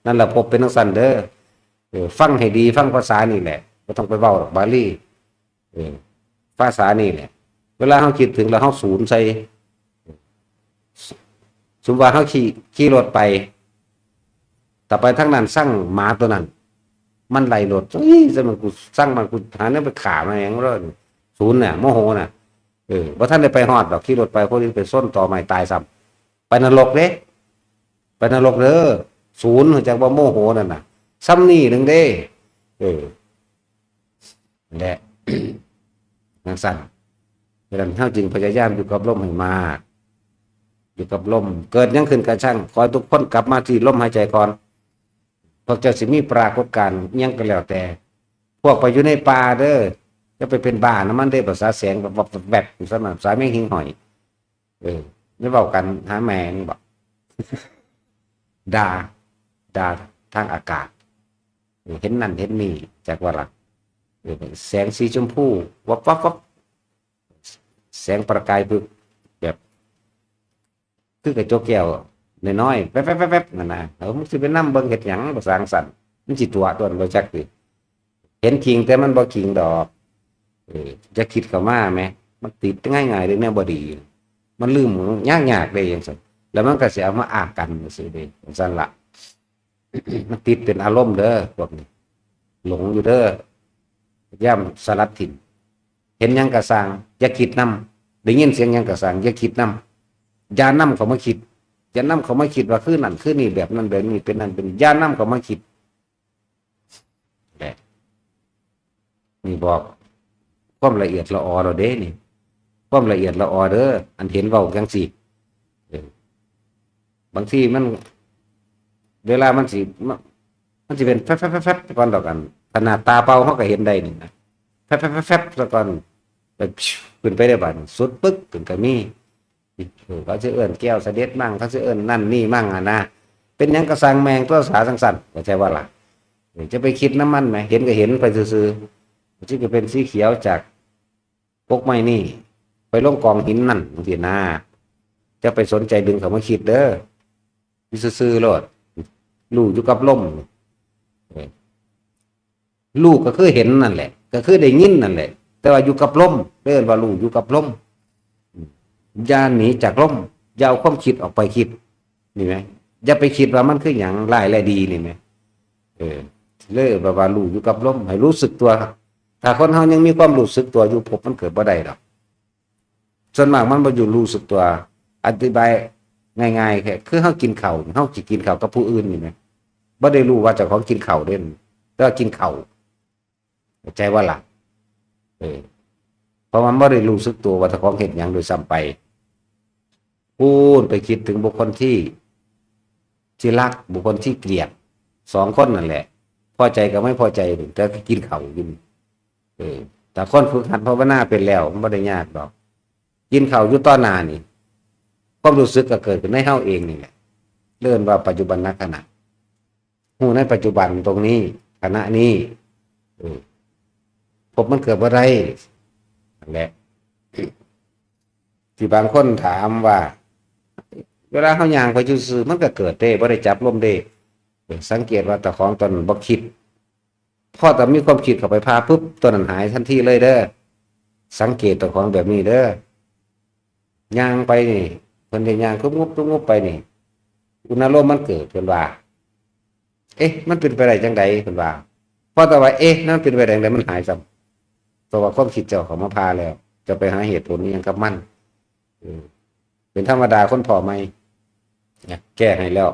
นั่นแหละพบเป็นจังซั่นเด้อฟังให้ดีฟังภาษานี่แหละบ่ต้องไปเว้าดอกบาลีภาษานี่แหละเวลาเขาคิดถึงแล้วเขาศูนย์ใส่สมมติว่าเขาขี่รถไปแต่ไปทั้งนั้นสร้างหมาตัวนั้นมันไล่รถจะมันกูสร้างมันกูหาเนี่ยไปขามาอย่างนั้นศูนย์เนี่ยโมโหน่ะว่าท่านได้ไปฮอดดอกขี่รถไปพวกนี้ไปส้นต่อใหม่ตายซ้ำไปนรกเด้ไปนรกเด้อศูนย์จากว่าโมโหนั่นน่ะซ้ำนี่หนึ่งเด้แหละนั่งสั่นดังนั้นเฮาจึงพยายามอยู่กับลมให้มากอยู่กับลมเกิดยังขึ้นกระช่างขอทุกคนกลับมาที่ลมหายใจก่อนพวกเจ้าสิมีปรากฏการณ์ยังก็แล้วแต่พวกไปอยู่ในป่าเด้อจะไปเป็นบ้านะมันได้ภาษาแสงแบบสำหรับสายแมงหิงหอยไม่บอกกันหาแมงบอกด่าทางอากาศเห็นนั่นเห็นนี่จากว่าหลักแสงสีชมพูวับแสงประกายพึกแบบคือกระจกแก้วน้อยๆแป๊บนั่นนะมันสิเป็นน้ำเบิ่งเห็ดหยังภาษาอังกฤษ มันสิตัวต้นบ่จักติเห็นจริงแต่มันบ่จริงดอกจะคิดเข้ามาไหมมันติดง่ายๆเลยเนี่ยบ่ดีมันลืมยากๆเลยจังซั่นแล้วมันก็สิเอามาอ้างกันซื่อเด้จังซั่นล่ะ มันติดเป็นอารมณ์เด้อพวกนี้หลงอยู่เด้อย่ำสลัดถิ่นเห็นหยังกระสังอย่าคิดนำได้ยินเสียงหยังกระสังอย่าคิดนำอย่านำเขามาคิดอย่านำเขามาคิดว่าคือนั่นคือนี่แบบนั้นแบบนี้เป็นนั่นเป็นอย่านำเขามาคิดแหละนี่บอกความละเอียดละออเราเด้นี่ความละเอียดละออเด้ออันเห็นเว้าจังซี่บางทีมันเวลามันสิเป็นแฟบๆๆๆก่อนดอกกันขนาดตาเปล่าเขาก็เห็นได้นี่นะแฟบๆๆๆซะก่อนไปขึ้นไปได้บัดสุดปึ๊กขึ้นก็มีเขาสิเอิ้นแก้วเสด็จมั่งเขาสิเอิ้นนั่นนี่มั่งอ่ะนะเป็นหยังกระสังแมงตัวสาสังสั่นก็ใช่ว่าล่ะจะไปคิดน้ำมันไหมเห็นก็เห็นไปซื่อๆมันสิก็เป็นสีเขียวจากพวกไม้นี่ไปลงกองหินนั่นบางทีนะจะไปสนใจดึงเขามาคิดเด้ออยู่ซื่อๆโลดลู่อยู่กับลมลู่ก็คือเห็นนั่นแหละก็คือได้ยินนั่นแหละแต่ว่าอยู่กับลมเรียกว่าลู่อยู่กับลมอย่าหนีจากลมอย่าเอาความคิดออกไปคิดนี่ไหมอย่าไปคิดว่ามันคืออย่างร้ายและดีนี่ไหมเลยว่าลู่อยู่กับลมให้รู้สึกตัวถ้าคนเฮายังมีความรู้สึกตัวอยู่พบมันเกิดบ่ได้ดอกส่วนมากมันบ่อยู่รู้สึกตัวอธิบายง่ายๆแค่คือเฮากินข้าวเฮาสิกินข้าวกับผู้อื่นนี่ไหมบ่ได้รู้ว่าเจ้าของกินข้าวเด่นแต่ว่ากินข้าวเข้าใจว่าล่ะเพราะมันบ่ได้รู้สึกตัวว่าเจ้าของเฮ็ดหยังโดยซ้ำไปพูดไปคิดถึงบุคคลที่รักบุคคลที่เกลียดสองคนนั่นแหละพอใจกับไม่พอใจแต่ก็กินข้าวกินแต่คนฝึกหัดภาวนาเป็นแล้วมันบ่ได้ยากดอกกินข้าวอยู่ต่อหน้านี่ความรู้สึกก็เกิดขึ้นในเฮาเองนี่แหละเรียกว่าปัจจุบันขณะหูในปัจจุบันตรงนี้ขณะนี้พบมันเกิดอะไรนั่นแหละที่บางคนถามว่าเวลาเฮาย่างไปซื่อๆมันก็เกิดเด้บ่ได้จับลมเด้สังเกตว่าตะของตนบ่คิดพอแต่มีความคิดเข้าไปพาปุ๊บตัวนั้นหายทันทีเลยเด้อสังเกตตะของแบบนี้เด้อย่างไปนี่เพิ่นได้ย่างคุบงุบไปนี่อุณหภูมิมันเกิดเพิ่นว่ามันเป็นไปได้จังไดเพิ่นว่าพอแต่ว่านั่นเป็นไปได้จังไดมันหายซ้ำเพราะว่าความคิดเจ้าเขามาพาแล้วจะไปหาเหตุผลนี้ยังกับมันเป็นธรรมดาคนพอไหมแก้ให้แล้ว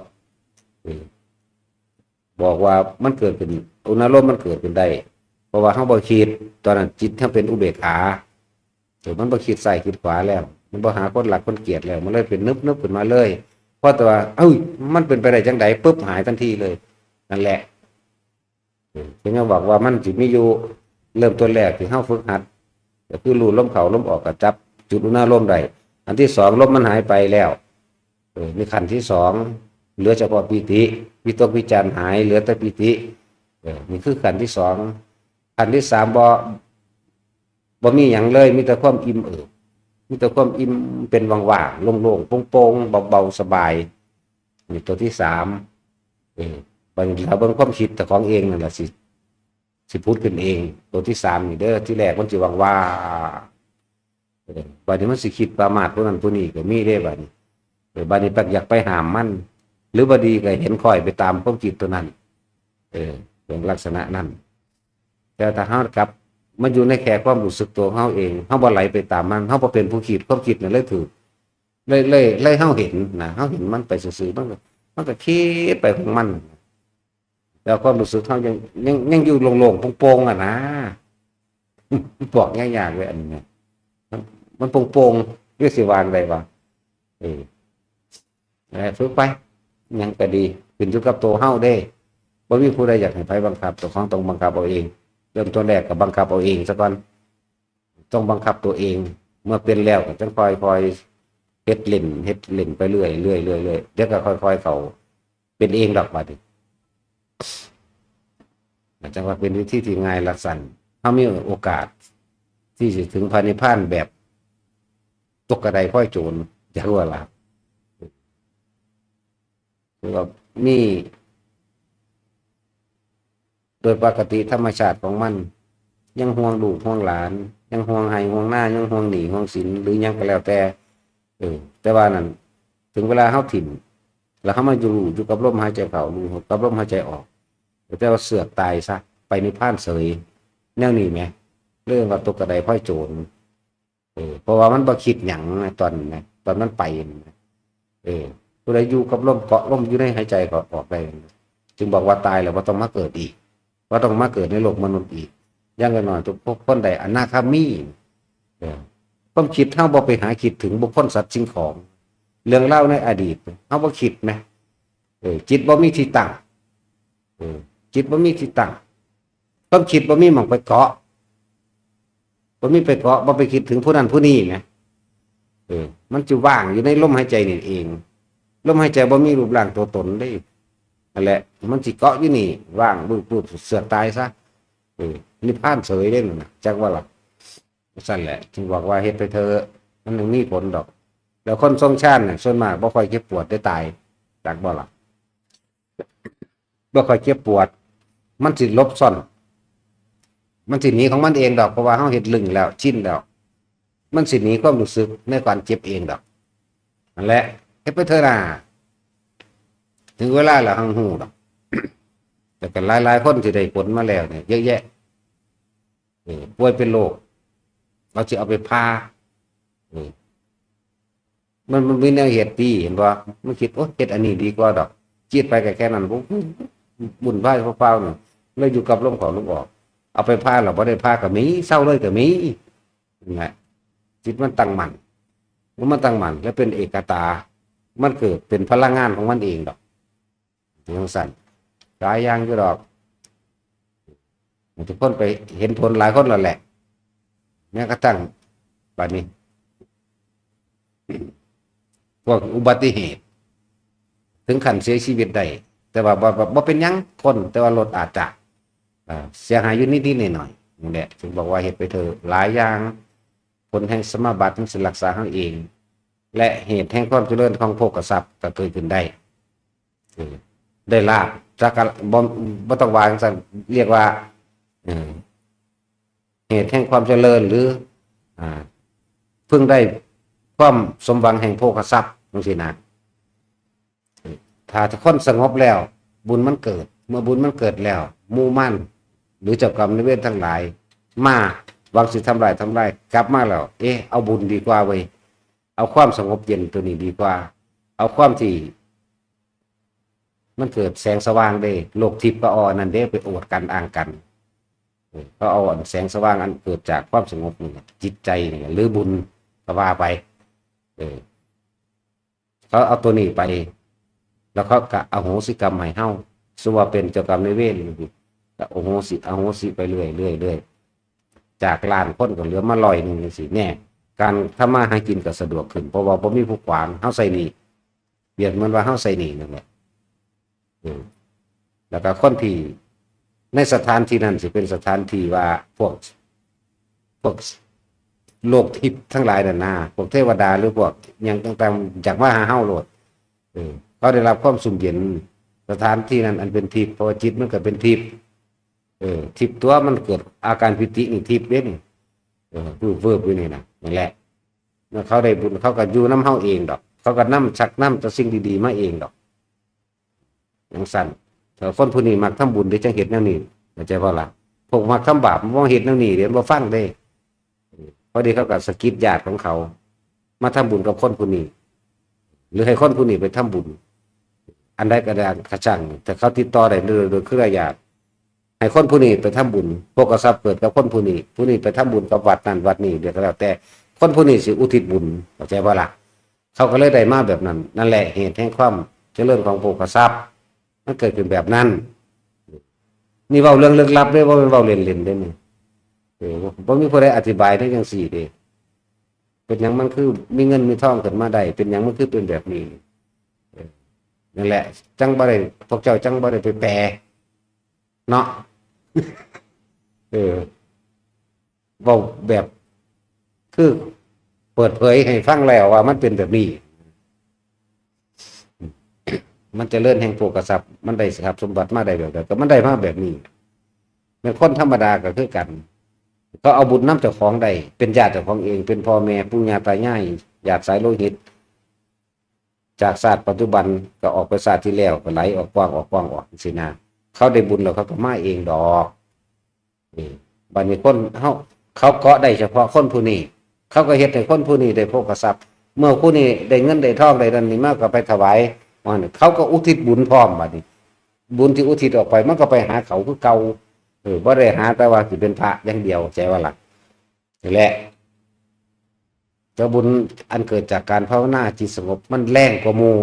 บอกว่ามันเกิดเป็นอุณหภูมิมันเกิดเป็นได้เพราะว่าเฮาบ่คิดตอนนั้นจิตเฮาเป็นอุเบกขามันบ่คิดซ้ายคิดขวาแล้วมันบ่หาคนหลักคนเกลียดแล้วมันเลยเป็นนึบขึ้นมาเลยเพราะแต่ว่ามันเป็นไปได้จังไดปุ๊บหายทันทีเลยนั่นแหละถึงจะบอกว่ามันสิมีอยู่เริ่มต้นแรกที่เฮาฝึกหัดก็คือรู้ลมเข้าลมออกก็จับจุดอุณหภูมิได้อันที่สองลมมันหายไปแล้วมีขั้นที่สองเหลือเฉพาะปิติวิตกวิจารหายเหลือแต่ปิตินี่คือขั้นที่สองขั้นที่สามบ่มีหยังเลยมีแต่ความอิ่มมีแต่ความอิ่มเป็นว่างๆโล่งๆโปร่งๆเบาๆสบายนี่ตัวที่สามบางทีเราเบิ่งความคิดแต่ของเองนั่นแหละสิพูดขึ้นเองตัวที่สามนี่เด้อที่แรกมันสิว่างๆบัดนี้มันสิคิดประมาทพวกนั้นพวกนี้ก็มีได้บัดนี้บัดนี้ปักอยากไปหามมันหรือบดีก็เห็นค่อยไปตามความคิดตัวนั้นเป็นลักษณะนั้นแต่ถ้าเฮากลับมันอยู่ในแค่ความรู้สึกตัวเฮาเองเฮาบ่ไหลไปตามมันเฮาบ่เป็นผู้คิดความคิดนั่นเลยถูกเลยเฮาเห็นนะเฮาเห็นมันไปซื่อๆมันก็คิดไปของมันแล้วความรู้สึกเฮายังอยู่โล่งๆโปร่งๆอ่ะนะบอกยากๆเลยอันนี้มันโปร่งๆเรียกสิวางได้บ่ฝึกไปยังก็ดีขึ้นอยู่กับตัวเฮาเด้บ่มีผู้ใดอยากให้ไผบังคับตัวของต้องบังคับเอาเองเริ่มต้นแรกก็บังคับเอาเองซะก่อนต้องบังคับตัวเองเมื่อเป็นแล้วก็จังค่อยเฮ็ดเล่นไปเรื่อยๆเดี๋ยวก็ค่อยๆเขาเป็นเองดอกบัดนี้จังว่าเป็นวิธีที่ง่ายและสั้นเฮามีโอกาสที่จะถึงพระนิพพานแบบตกกระไดพ้อยโจรอยากรู้ว่าล่ะคือว่ามี โดยปกติธรรมชาติของมันยังห่วงลูกห่วงหลานยังห่วงให้ห่วงหน้ายังห่วงหนี้ห่วงสินหรือยังก็แล้วแต่แต่ว่านั่นถึงเวลาเฮาถิ่มแล้วเฮามาอยู่กับลมหายใจเข้าอยู่กับลมหายใจออกแต่ว่าเสือกตายซะไปนิพพานเสยแนวนี้แหมเรื่องว่าตกกระไดพ้อยโจรเพราะว่ามันบ่คิดหยังตอนมันไปผู้ใดอยู่กับลมเกาะลมอยู่ในหายใจก็ออกได้จึงบอกว่าตายแล้วบ่ต้องมาเกิดอีกว่าต้องมาเกิดในโลกมนุษย์อีกอย่างน้อยทุกคนใดอนาคามีความคิดเฮาบ่ไปหาคิดถึงบุคคลสัตว์สิ่งของเรื่องเล่าในอดีตเฮาบ่คิดแหมจิตบ่มีที่ตั้งจิตบ่มีที่ตั้งความคิดบ่มีหม่องไปเกาะบ่มีไปเกาะบ่ไปคิดถึงผู้นั้นผู้นี้ไงมันจะว่างอยู่ในลมหายใจนี่เองลมหายใจบ่มีรูปร่างตัวตนได้นั่นแหละมันสิเกาะอยู่นี่ว่างบึ้บเสือกตายซะนิพพานเสยได้นั่นน่ะจักว่าล่ะสั่นแหละจึงบอกว่าเฮ็ดไปเถอะมันยังมีผลดอกแล้วคนทรงชาติเนี่ยส่วนมากบ่ค่อยเจ็บปวดได้ตายจักบ่ล่ะบ่ค่อยเจ็บปวดมันสิลบซ่อนมันสิหนีของมันเองดอกเพราะว่าเฮาเฮ็ดลึงแล้วชินแล้วมันสิหนีความรู้สึกในการเจ็บเองดอกนั่นแหละเฮ็ดไปเถอะนะถึงเวลาแล้วหังหูดอกแต่ก็หลายๆคนที่ได้ผลมาแล้วเนี่ยเยอะแยะป่วยเป็นโรคเราสิเอาไปพามันมีแนวเหตุดีเห็นบ่มันคิดโอ๊ยเฮ็ดอันนี้ดีกว่าดอกจิตไปแค่นั้นบุญพายเฝ้าๆนี่เลยอยู่กับลมเข้าลมออกเอาไปพาเราบ่ได้พาก็มีเศร้าเลยก็มีนั่นแหละจิตมันตั้งมั่นแล้วเป็นเอกตามันเกิดเป็นพลังงานของมันเองดอกอย่างสั่นหลายอย่างอยู่ดอกทุกคนไปเห็นผลหลายคนแล้วแหละแม้กระทั่งบัดนี้พวกอุบัติเหตุถึงขั้นเสียชีวิตได้แต่ว่าบ่เป็นหยังคนแต่ว่ารถอาจจะเสียหายอยู่นิดๆหน่อยๆนี่แหละจึงบอกว่าเหตุไปเถอะหลายอย่างผลแห่งสมาบัติทั้งสิรักษาเขาเองและเหตุแห่งความเจริญของโภคทรัพย์ก็เกิดขึ้นได้ลาภจากการบ่ต้องวางสั่นเรียกว่าเหตุแห่งความเจริญหรือเพิ่งได้ความสมหวังแห่งโภคทรัพย์จังซี่นะถ้าคนสงบแล้วบุญมันเกิดเมื่อบุญมันเกิดแล้วมู่มั่นหรือเจ้ากรรมนายเวรทั้งหลายมาหวังสิทำลายกลับมาแล้วเอาบุญดีกว่าเว้ยเอาความสงบเย็นตัวนี้ดีกว่าเอาความที่มันเกิดแสงสว่างได้โลกทิพย์ก็เอานั่นเด้ไปอวดกันอ้างกันก็เอาแสงสว่างอันเกิดจากความสงบนี่จิตใจนี่หรือบุญก็ว่าไปเขาเอาตัวนี้ไปแล้วเขาก็อโหสิกรรมให้เฮาสว่าเป็นเจ้ากรรมนายเวรก็อโหสิไปเรื่อยจากล้านคนก็เหลือมา100นึงจังซี่แน่การทำมาหากินก็สะดวกขึ้นเพราะว่าบ่มีผู้ขวางเฮาใส่นี่เปรียบเหมือนว่าเฮาใส่นี่นั่นแหละแล้วก็คนที่ในสถานที่นั้นสิเป็นสถานที่ว่าพวกโลกทิพย์ทั้งหลายนั่นนะพวกเทวดาหรือพวกหยังต่างๆจากมาหาเฮาโลดเขาได้รับความสุ่มเย็นสถานที่นั้นอันเป็นทิพย์เพราะจิตมันก็เป็นทิพย์ทิพย์ตัวมันเกิดอาการปิตินี่ทิพย์เด้นี่เวิบอยู่นี่นะนั่นแหละเมื่อเขาได้บุญเขาก็อยู่น้ำเฮาเองดอกเขาก็นำชักนำแต่สิ่งดีๆมาเองดอกอย่างสั้นถ้าคนผู้นี้มักทำบุญได้จังเห็นแนวนี้เข้าใจบ่ล่ะพวกมักทำบาปบ่เห็นแนวนี้เดี๋ยวบ่ฟังได้พอดีเขาก็สะกิดญาติของเขามาทำบุญกับคนผู้นี้หรือให้คนผู้นี้ไปทำบุญอันใดก็ได้กระช่างแต่เขาติดต่อได้โดยเครือญาติให้คนผู้นี้ไปทำบุญพวกกทรัพย์เกิดกับคนผู้นี้ไปทำบุญกับวัดนั้นวัดนี้เดี๋ยวก็แล้วแต่คนผู้นี้สิอุทิศบุญเข้าใจบ่ล่ะเขาก็เลยได้มาแบบนั้นนั่นแหละเหตุแห่งความเจริญของโภคทรัพย์มันเกิดขึ้นแบบนั้นนี่เว้าเรื่องลึกลับเด้อบ่แม่นเว้าเล่นๆเด้นี่บ่มีผู้ใดอธิบายได้จังซี่เด้เป็นหยังมันคือมีเงินมีทองขึ้นมาได้เป็นหยังมันคือเป็นแบบนี้นั่นแหละจังบ่ได้พวกเจ้าจังบ่ได้ไปแปลเนาะเว้าแบบคือเปิดเผยให้ฟังแล้วว่ามันเป็นแบบนี้มันจะเลื่อนแห่งโภคทรัพย์มันได้ทรัพย์สมบัติมาได้แบบใดก็มันได้มาแบบนี้ เป็นคนธรรมดาก็คือกันก็เอาบุญน้ำเจ้าของได้เป็นญาติเจ้าของเองเป็นพ่อแม่ปู่ย่าตายายญาติสายโลหิตจากศาสตร์ปัจจุบันก็ออกไปศาสตร์ที่แล้วก็ไหลออกกว้างออกกว้างออกสินะเขาได้บุญแล้วเขาก็มาเองดอกนี่บัดนี้คนเขาเกาะได้เฉพาะคนผู้นี้เขาก็เฮ็ดให้คนผู้นี้ได้โภคทรัพย์เมื่อผู้นี้ได้เงินได้ทองได้ดันนี้มากก็ไปถวายเขาก็อุทิศบุญพร้อมบัดนี้บุญที่อุทิศออกไปมันก็ไปหาเขาคือเก่าบ่ได้หาแต่ว่าสิเป็นพระอย่างเดียวใจว่าหลักนี่แหละบุญอันเกิดจากการภาวนาจิตสงบมันแรงกว่าหมู่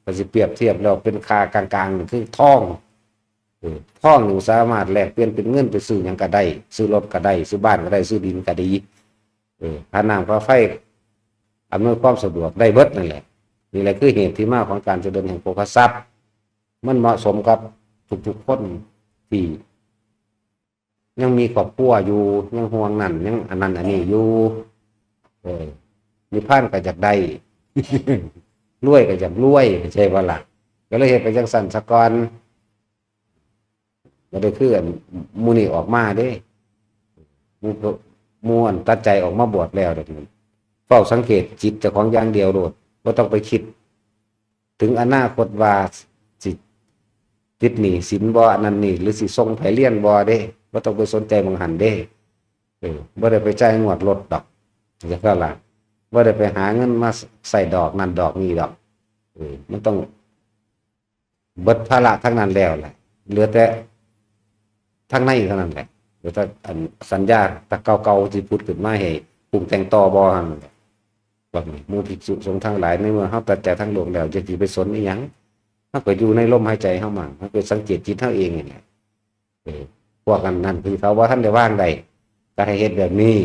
ก็สิเปรียบเทียบแล้วเป็นค่ากลางๆคือทองหนึ่งสามารถแลกเปลี่ยนเป็นเงินไปซื้อหยังก็ได้ซื้อรถก็ได้ซื้อบ้านก็ได้ซื้อดินก็ดีค่าน้ำค่าไฟอำนวยความสะดวกได้เบิดนั่นแหละนี่แหละคือเหตุที่มาของการเจริญแห่งโภคทรัพย์มันเหมาะสมกับทุกๆคนที่ยังมีครอบครัวอยู่ยังห่วงนั่นยังอันนั้นอันนี้อยู่นิพพานก็อยากได้ รวยก็อยากรวยใช่ป่ะล่ะก็เลยเฮ็ดไปจังสั่นสะก่อนก็ได้คือมูนี่ออกมาเด้มูอันตัดใจออกมาบวชแล้วเดี๋ยวนี้เฝ้าสังเกตจิตเจ้าของอย่างเดียวโลดบ่ต้องไปคิดถึงอนาคตว่าสิติดหนี้สินบ่อันนั้นนี่หรือสิส่งไผเรียนบ่เด้บ่ต้องไปสนใจมองหันเด้บ่ได้ไปจ่ายงวดรถดอกจังซั่นล่ะบ่ได้ไปหาเงินมาใส่ดอกนั่นดอกนี่ดอกมันต้องเบิดภาระทั้งนั้นแล้วแหละเหลือแต่ทั้งในเท่านั้นแหละเหลือแต่สัญญาตะเก่าๆที่พูดขึ้นมาให้ปรุงแต่งต่อบ่หั่นแบบนี้หมู่ภิกษุสงฆ์ทั้งหลายในเมื่อเฮาตัดใจทั้งโลกแล้วจะสิไปสนอีหยังเฮาก็อยู่ในลมหายใจเฮามั่งเฮาก็สังเกตจิตเฮาเองนี่แหละพวกกันนั่นคือเขาว่าท่านได้ว่างใดก็ให้เฮ็ดแบบนี้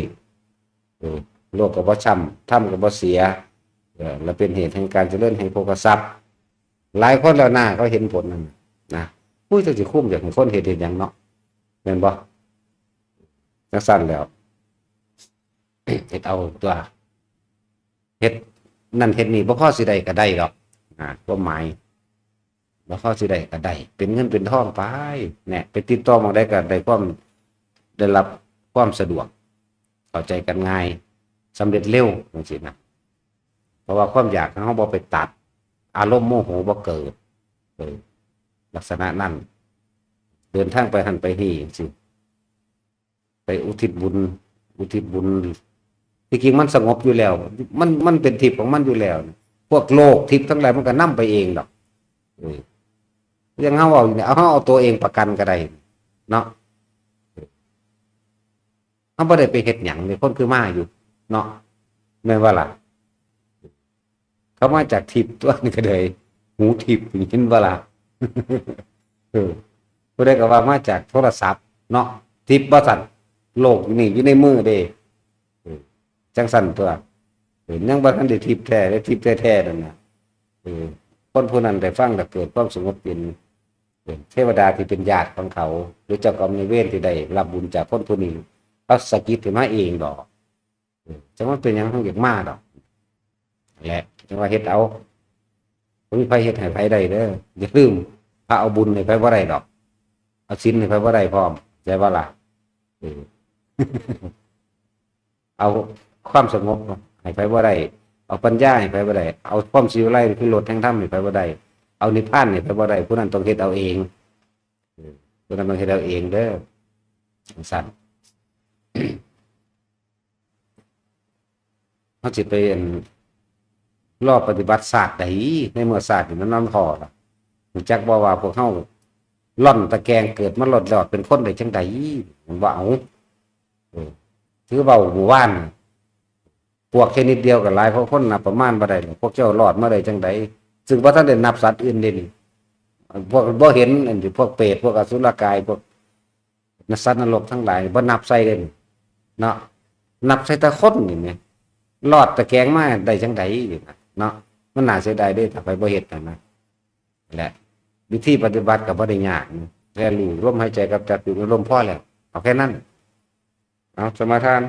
โลกก็บ่ช้ำถ้ำก็บ่เสียและเป็นเหตุแห่งการเจริญแห่งโภคทรัพย์หลายคนแล้วหน้าเขาเห็นผลนั่นนะผู้จะสิคุ้มจากคนเฮ็ดหยังเนาะแม่นบ่จังซั่นแล้ว เฮ็ดเอาตัวเฮ็ดนั่นเฮ็ดนี่บ่พอสิได้ก็ได้ดอกความหมายบ่พอสิได้ก็ได้เป็นเงินเป็นทองไปเนี่ยไปติดต่อมาได้ก็ได้ความได้รับความสะดวกเข้าใจกันง่ายสำเร็จเร็วจังซี่นะเพราะว่าความอยากของเฮาบ่ไปตัดอารมณ์โมโหบ่เกิดลักษณะนั้นเดินทางไปหันไปนี่จังซี่ไปอุทิศบุญที่จริงมันสงบอยู่แล้วมันเป็นทิพย์ของมันอยู่แล้วพวกโลกทิพย์ทั้งหลายมันก็นำไปเองดอกยังเฮาเอาอยู่เนี่ยเอาตัวเองประกันก็ได้เนาะเฮาบ่ได้ไปเฮ็ดหยังนี่คนคือมาอยู่เนาะแม่นว่าล่ะเขามาจากทิพย์ตัวนี้ก็ได้หูทิพย์เห็นบ่ล่ะผู้ใดก็ว่ามาจากโทรศัพท์เนาะทิพย์บ่สั่นโลกนี่อยู่ในมือเด้จังสั่นตัวยังบ่ทันได้ทิพย์แท้ได้ทิพย์แท้ๆนั่นน่ะคนผู้นั้นได้ฟังแล้วเกิดความสงบเป็นเทวดาที่เป็นญาติของเขาหรือเจ้ากรรมนายเวรที่ได้รับบุญจากคนผู้นี้เขาสะกิดให้มาเองดอกจังว่าเป็นหยังเฮาอยากมาดอกแหละจังว่าเฮ็ดเอาบ่มีไผเฮ็ดให้ไผได้เด้ออย่าลืมพระเอาบุญให้ไผบ่ได้ดอกเอาศีลให้ไผบ่ได้พร้อมใจบ่ล่ะเอาความสงบให้ไผบ่ได้เอาปัญญาให้ไผบ่ได้เอาความสิวิไลคือลดแห่งธรรมให้ไผบ่ได้เอานิพพานให้ไผบ่ได้ผู้นั้นต้องเฮ็ดเอาเองผู้นั้นต้องเฮ็ดเอาเองเด้อสั่นเฮาสิไปรอบปฏิบัติศาสตร์ใดในเมื่อศาสตร์นี่มันนำพอล่ะรู้จักบ่ว่าพวกเฮาล่อนตะแกรงเกิดมาหลอดเป็นคนได้จังได๋มันว่าเอาถือเบาหมู่บ้านพวกแค่นิดเดียวกับหลายเพราะคนนับประมาณบ่ได้พวกเจ้ารอดมาได้จังไดซึ่งบ่ทันได้นับสัตว์อื่นเด่นพวกบ่เห็นอันที่พวกเปรตพวกอสุรกายพวกสัตว์นรกทั้งหลายบ่นับใส่เด่นเนาะนับใส่แต่คนนี่แหมรอดตะแกรงมาได้จังไดเนาะมันน่าเสียดายเด้ถ้าไปบ่เฮ็ดนั่นนะแหละวิธีปฏิบัติก็บ่ได้ยากแค่รู้ลมหายใจกับจับอยู่ในลมพอแล้วเอาแค่นั้นเอาสมาทาน